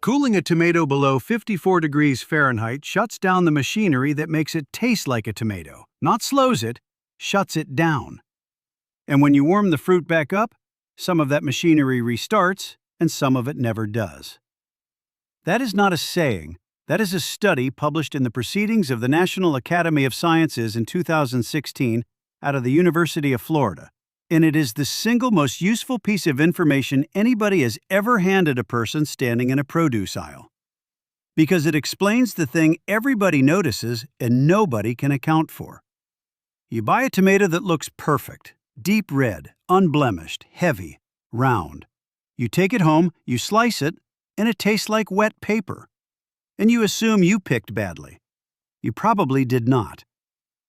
Cooling a tomato below 54 degrees Fahrenheit shuts down the machinery that makes it taste like a tomato, not slows it, shuts it down. And when you warm the fruit back up, some of that machinery restarts and some of it never does. That is not a saying. That is a study published in the Proceedings of the National Academy of Sciences in 2016 out of the University of Florida. And it is the single most useful piece of information anybody has ever handed a person standing in a produce aisle. Because it explains the thing everybody notices and nobody can account for. You buy a tomato that looks perfect, deep red, unblemished, heavy, round. You take it home, you slice it, and it tastes like wet paper. And you assume you picked badly. You probably did not.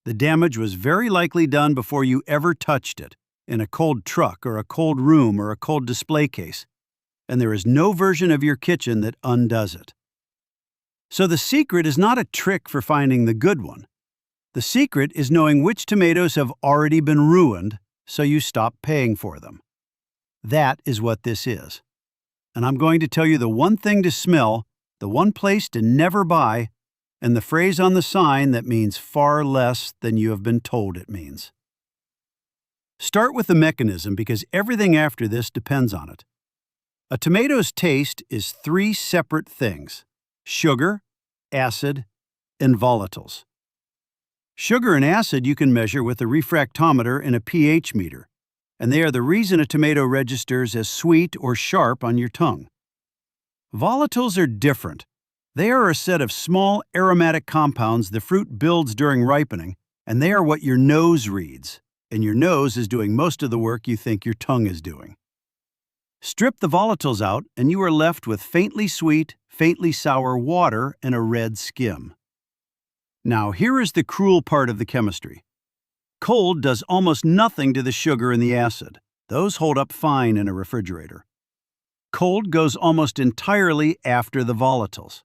The damage was very likely done before you ever touched it, in a cold truck or a cold room or a cold display case, and there is no version of your kitchen that undoes it. So the secret is not a trick for finding the good one. The secret is knowing which tomatoes have already been ruined so you stop paying for them. That is what this is. And I'm going to tell you the one thing to smell, the one place to never buy, and the phrase on the sign that means far less than you have been told it means. Start with the mechanism because everything after this depends on it. A tomato's taste is three separate things: sugar, acid, and volatiles. Sugar and acid you can measure with a refractometer and a pH meter, and they are the reason a tomato registers as sweet or sharp on your tongue. Volatiles are different. They are a set of small aromatic compounds the fruit builds during ripening, and they are what your nose reads. And your nose is doing most of the work you think your tongue is doing. Strip the volatiles out, and you are left with faintly sweet, faintly sour water and a red skim. Now, here is the cruel part of the chemistry. Cold does almost nothing to the sugar and the acid. Those hold up fine in a refrigerator. Cold goes almost entirely after the volatiles.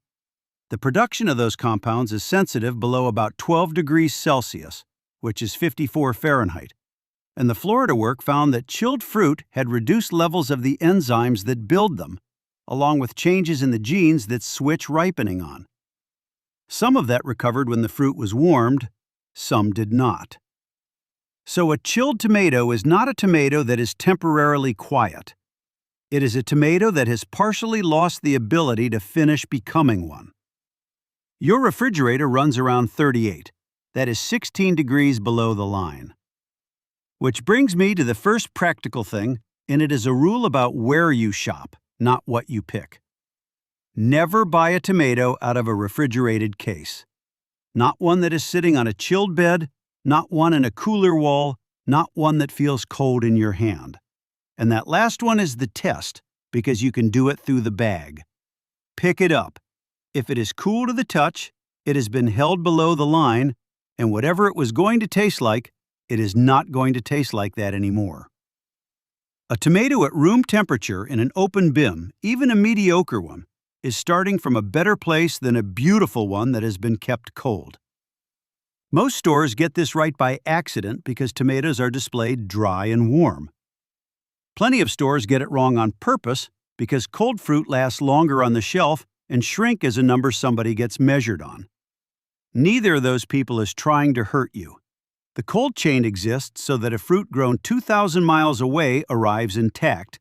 The production of those compounds is sensitive below about 12 degrees Celsius, which is 54 Fahrenheit, and the Florida work found that chilled fruit had reduced levels of the enzymes that build them, along with changes in the genes that switch ripening on. Some of that recovered when the fruit was warmed, some did not. So a chilled tomato is not a tomato that is temporarily quiet. It is a tomato that has partially lost the ability to finish becoming one. Your refrigerator runs around 38. That is 16 degrees below the line. Which brings me to the first practical thing, and it is a rule about where you shop, not what you pick. Never buy a tomato out of a refrigerated case. Not one that is sitting on a chilled bed, not one in a cooler wall, not one that feels cold in your hand. And that last one is the test, because you can do it through the bag. Pick it up. If it is cool to the touch, it has been held below the line, and whatever it was going to taste like, it is not going to taste like that anymore. A tomato at room temperature in an open bin, even a mediocre one, is starting from a better place than a beautiful one that has been kept cold. Most stores get this right by accident because tomatoes are displayed dry and warm. Plenty of stores get it wrong on purpose because cold fruit lasts longer on the shelf and shrink as a number somebody gets measured on. Neither of those people is trying to hurt you. The cold chain exists so that a fruit grown 2,000 miles away arrives intact,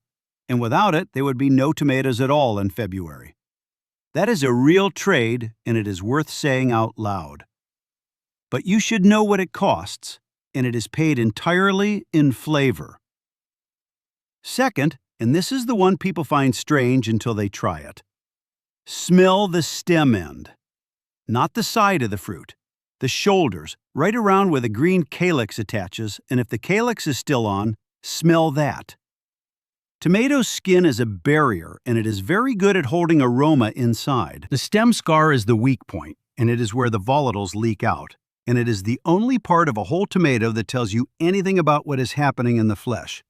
and without it, there would be no tomatoes at all in February. That is a real trade, and it is worth saying out loud. But you should know what it costs, and it is paid entirely in flavor. Second, and this is the one people find strange until they try it. Smell the stem end. Not the side of the fruit, the shoulders, right around where the green calyx attaches, and if the calyx is still on, smell that. Tomato skin is a barrier, and it is very good at holding aroma inside. The stem scar is the weak point, and it is where the volatiles leak out, and it is the only part of a whole tomato that tells you anything about what is happening in the flesh.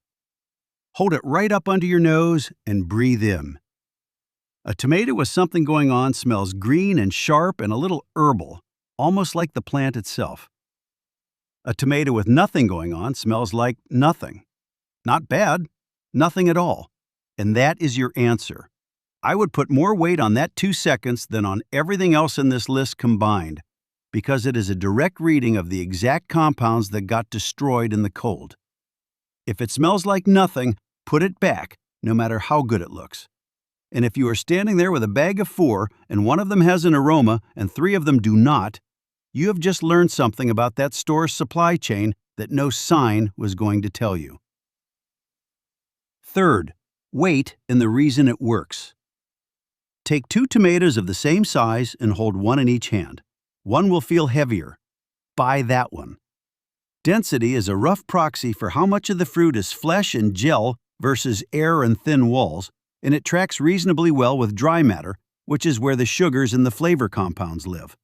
Hold it right up under your nose and breathe in. A tomato with something going on smells green and sharp and a little herbal, almost like the plant itself. A tomato with nothing going on smells like nothing. Not bad, nothing at all. And that is your answer. I would put more weight on that 2 seconds than on everything else in this list combined, because it is a direct reading of the exact compounds that got destroyed in the cold. If it smells like nothing, put it back, no matter how good it looks. And if you are standing there with a bag of 4 and one of them has an aroma and 3 of them do not, you have just learned something about that store's supply chain that no sign was going to tell you. Third, weight and the reason it works. Take 2 tomatoes of the same size and hold one in each hand. One will feel heavier. Buy that one. Density is a rough proxy for how much of the fruit is flesh and gel versus air and thin walls, and it tracks reasonably well with dry matter, which is where the sugars and the flavor compounds live.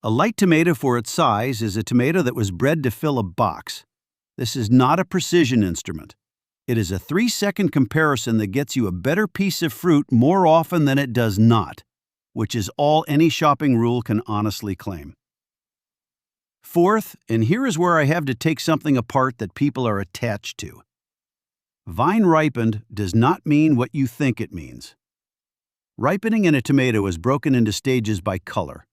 A light tomato for its size is a tomato that was bred to fill a box. This is not a precision instrument. It is a 3-second comparison that gets you a better piece of fruit more often than it does not, which is all any shopping rule can honestly claim. Fourth, and here is where I have to take something apart that people are attached to. Vine ripened does not mean what you think it means. Ripening in a tomato is broken into stages by color.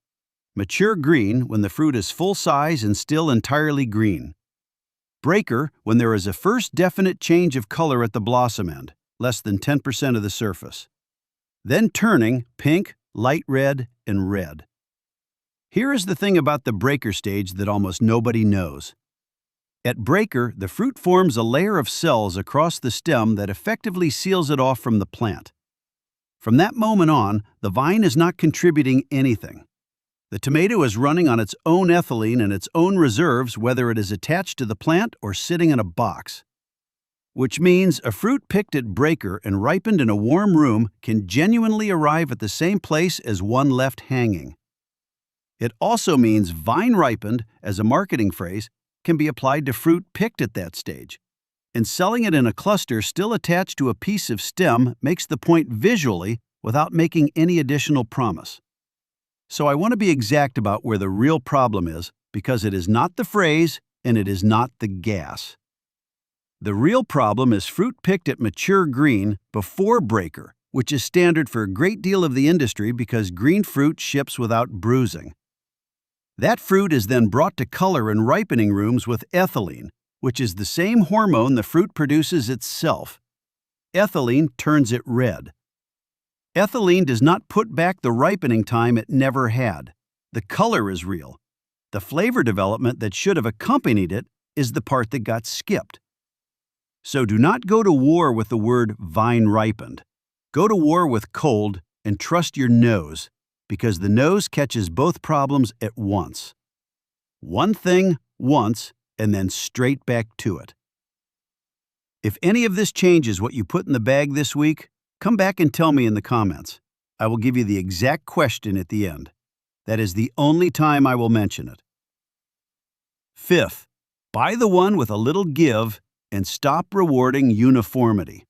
Mature green when the fruit is full size and still entirely green. Breaker when there is a first definite change of color at the blossom end, less than 10% of the surface. Then turning pink, light red, and red. Here is the thing about the breaker stage that almost nobody knows. At breaker, the fruit forms a layer of cells across the stem that effectively seals it off from the plant. From that moment on, the vine is not contributing anything. The tomato is running on its own ethylene and its own reserves, whether it is attached to the plant or sitting in a box. Which means a fruit picked at breaker and ripened in a warm room can genuinely arrive at the same place as one left hanging. It also means vine ripened, as a marketing phrase, can be applied to fruit picked at that stage. And selling it in a cluster still attached to a piece of stem makes the point visually without making any additional promise. So I want to be exact about where the real problem is, because it is not the phrase and it is not the gas. The real problem is fruit picked at mature green before breaker, which is standard for a great deal of the industry because green fruit ships without bruising. That fruit is then brought to color in ripening rooms with ethylene, which is the same hormone the fruit produces itself. Ethylene turns it red. Ethylene does not put back the ripening time it never had. The color is real. The flavor development that should have accompanied it is the part that got skipped. So do not go to war with the word vine ripened. Go to war with cold and trust your nose, because the nose catches both problems at once. One thing once and then straight back to it. If any of this changes what you put in the bag this week, come back and tell me in the comments. I will give you the exact question at the end. That is the only time I will mention it. Fifth, buy the one with a little give and stop rewarding uniformity.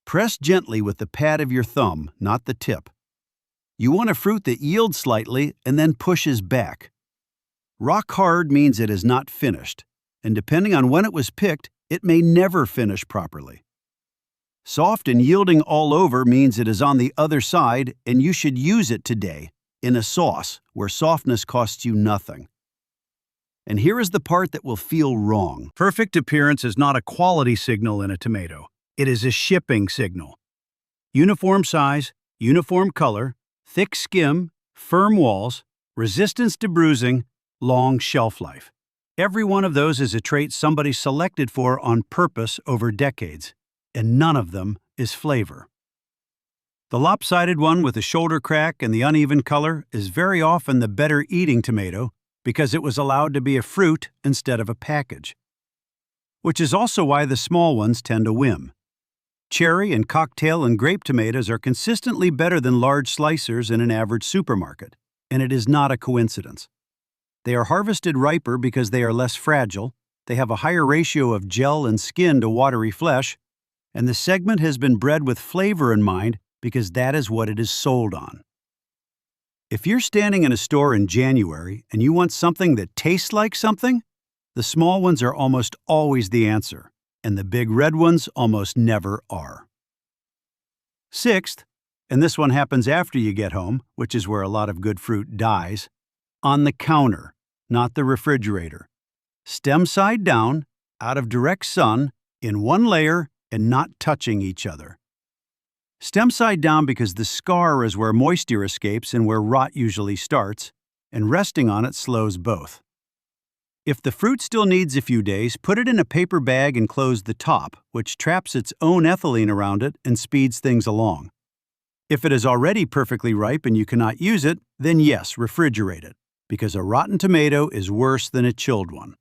Press gently with the pad of your thumb, not the tip. You want a fruit that yields slightly and then pushes back. Rock hard means it is not finished, and depending on when it was picked, it may never finish properly. Soft and yielding all over means it is on the other side, and you should use it today, in a sauce where softness costs you nothing. And here is the part that will feel wrong. Perfect appearance is not a quality signal in a tomato. It is a shipping signal. Uniform size, uniform color, thick skim, firm walls, resistance to bruising, long shelf life. Every one of those is a trait somebody selected for on purpose over decades, and none of them is flavor. The lopsided one with the shoulder crack and the uneven color is very often the better eating tomato because it was allowed to be a fruit instead of a package. Which is also why the small ones tend to win. Cherry and cocktail and grape tomatoes are consistently better than large slicers in an average supermarket, and it is not a coincidence. They are harvested riper because they are less fragile, they have a higher ratio of gel and skin to watery flesh, and the segment has been bred with flavor in mind because that is what it is sold on. If you're standing in a store in January and you want something that tastes like something, the small ones are almost always the answer, and the big red ones almost never are. Sixth, and this one happens after you get home, which is where a lot of good fruit dies, on the counter, not the refrigerator. Stem side down, out of direct sun, in one layer and not touching each other. Stem side down because the scar is where moisture escapes and where rot usually starts, and resting on it slows both. If the fruit still needs a few days, put it in a paper bag and close the top, which traps its own ethylene around it and speeds things along. If it is already perfectly ripe and you cannot use it, then yes, refrigerate it, because a rotten tomato is worse than a chilled one.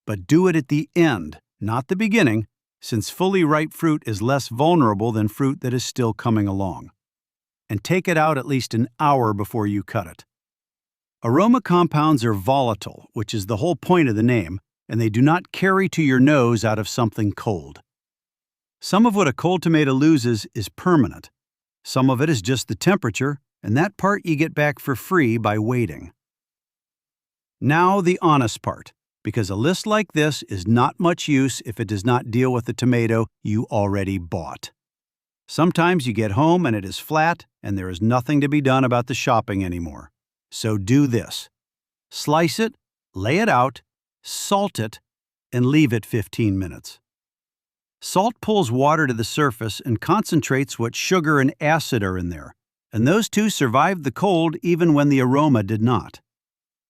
But do it at the end, not the beginning, since fully ripe fruit is less vulnerable than fruit that is still coming along. And take it out at least an hour before you cut it. Aroma compounds are volatile, which is the whole point of the name, and they do not carry to your nose out of something cold. Some of what a cold tomato loses is permanent. Some of it is just the temperature, and that part you get back for free by waiting. Now the honest part, because a list like this is not much use if it does not deal with the tomato you already bought. Sometimes you get home and it is flat, and there is nothing to be done about the shopping anymore. So do this. Slice it, lay it out, salt it, and leave it 15 minutes. Salt pulls water to the surface and concentrates what sugar and acid are in there, and those two survived the cold even when the aroma did not.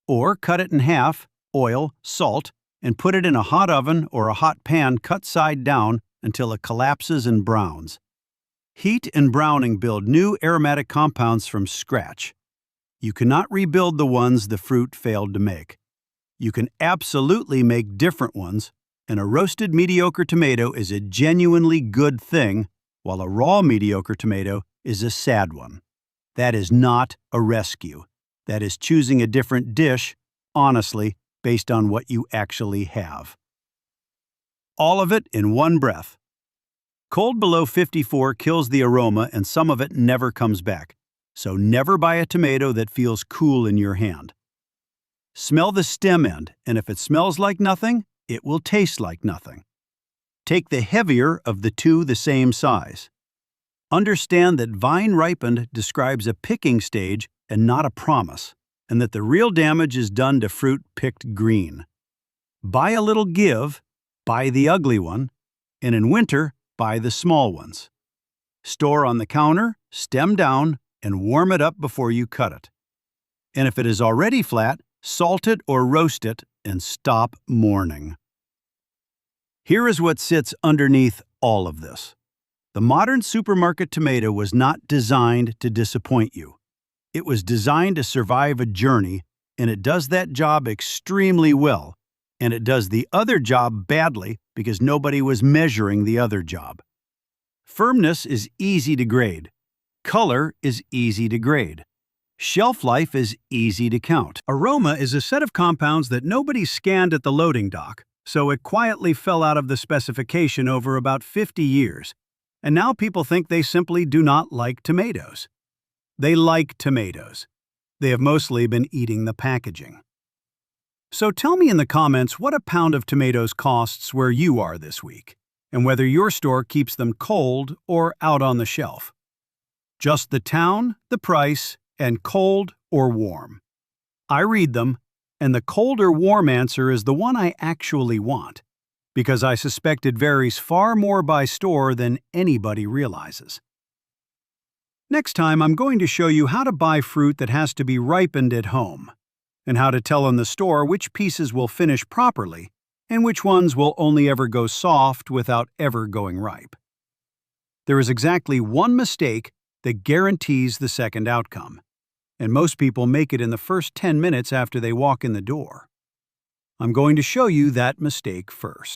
Or cut it in half, oil, salt, and put it in a hot oven or a hot pan cut side down until it collapses and browns. Heat and browning build new aromatic compounds from scratch. You cannot rebuild the ones the fruit failed to make. You can absolutely make different ones, and a roasted mediocre tomato is a genuinely good thing, while a raw mediocre tomato is a sad one. That is not a rescue. That is choosing a different dish, honestly, based on what you actually have. All of it in one breath. Cold below 54 kills the aroma and some of it never comes back. So never buy a tomato that feels cool in your hand. Smell the stem end, and if it smells like nothing, it will taste like nothing. Take the heavier of the two the same size. Understand that vine ripened describes a picking stage and not a promise, and that the real damage is done to fruit picked green. Buy a little give, buy the ugly one, and in winter, buy the small ones. Store on the counter, stem down, and warm it up before you cut it. And if it is already flat, salt it or roast it and stop mourning. Here is what sits underneath all of this. The modern supermarket tomato was not designed to disappoint you. It was designed to survive a journey, and it does that job extremely well, and it does the other job badly because nobody was measuring the other job. Firmness is easy to grade. Color is easy to grade. Shelf life is easy to count. Aroma is a set of compounds that nobody scanned at the loading dock, so it quietly fell out of the specification over about 50 years. And now people think they simply do not like tomatoes. They like tomatoes. They have mostly been eating the packaging. So tell me in the comments what a pound of tomatoes costs where you are this week, and whether your store keeps them cold or out on the shelf. Just the town, the price, and cold or warm. I read them, and the cold or warm answer is the one I actually want, because I suspect it varies far more by store than anybody realizes. Next time, I'm going to show you how to buy fruit that has to be ripened at home, and how to tell in the store which pieces will finish properly and which ones will only ever go soft without ever going ripe. There is exactly one mistake that guarantees the second outcome, and most people make it in the first 10 minutes after they walk in the door. I'm going to show you that mistake first.